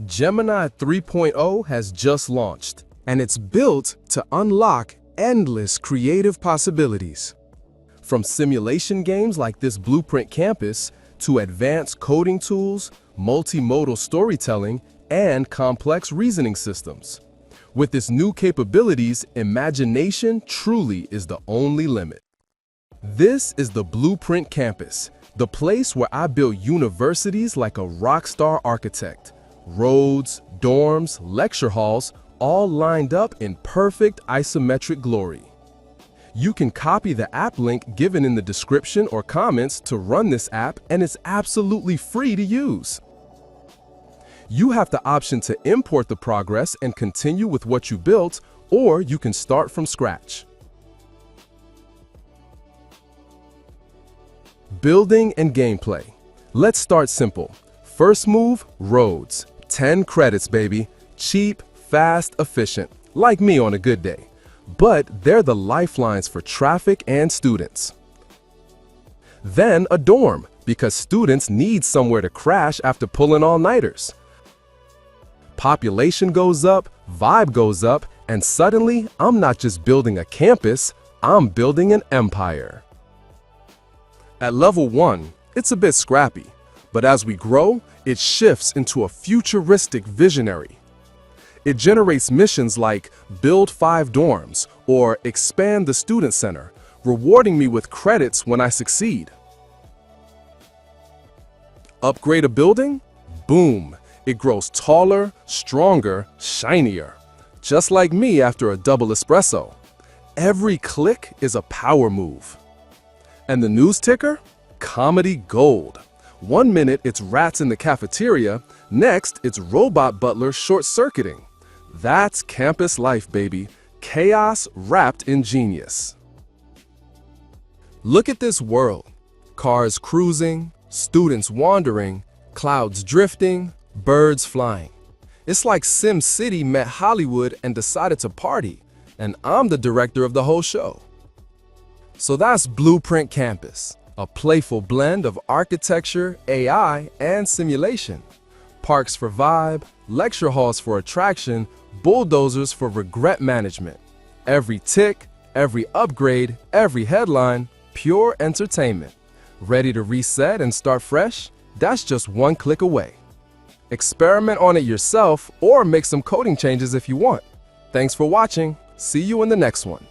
Gemini 3.0 has just launched, and it's built to unlock endless creative possibilities. From simulation games like this Blueprint Campus to advanced coding tools, multimodal storytelling, and complex reasoning systems. With its new capabilities, imagination truly is the only limit. This is the Blueprint Campus, the place where I build universities like a rock star architect. Roads, dorms, lecture halls, all lined up in perfect isometric glory. You can copy the app link given in the description or comments to run this app, and it's absolutely free to use. You have the option to import the progress and continue with what you built, or you can start from scratch. Building and gameplay. Let's start simple. First move, roads. 10 credits, baby. Cheap, fast, efficient, like me on a good day. But they're the lifelines for traffic and students. Then a dorm, because students need somewhere to crash after pulling all-nighters. Population goes up, vibe goes up, and suddenly I'm not just building a campus, I'm building an empire. At level 1, it's a bit scrappy, but as we grow, it shifts into a futuristic visionary. It generates missions like build 5 dorms or expand the student center, rewarding me with credits when I succeed. Upgrade a building? Boom! It grows taller, stronger, shinier. Just like me after a double espresso. Every click is a power move. And the news ticker? Comedy gold. 1 minute it's rats in the cafeteria, next it's robot butler short-circuiting. That's campus life, baby. Chaos wrapped in genius. Look at this world. Cars cruising, students wandering, clouds drifting, birds flying. It's like Sim City met Hollywood and decided to party, and I'm the director of the whole show. So that's Blueprint Campus, a playful blend of architecture, AI, and simulation. Parks for vibe, lecture halls for attraction, bulldozers for regret management. Every tick, every upgrade, every headline, pure entertainment. Ready to reset and start fresh? That's just 1 click away. Experiment on it yourself or make some coding changes if you want. Thanks for watching. See you in the next one.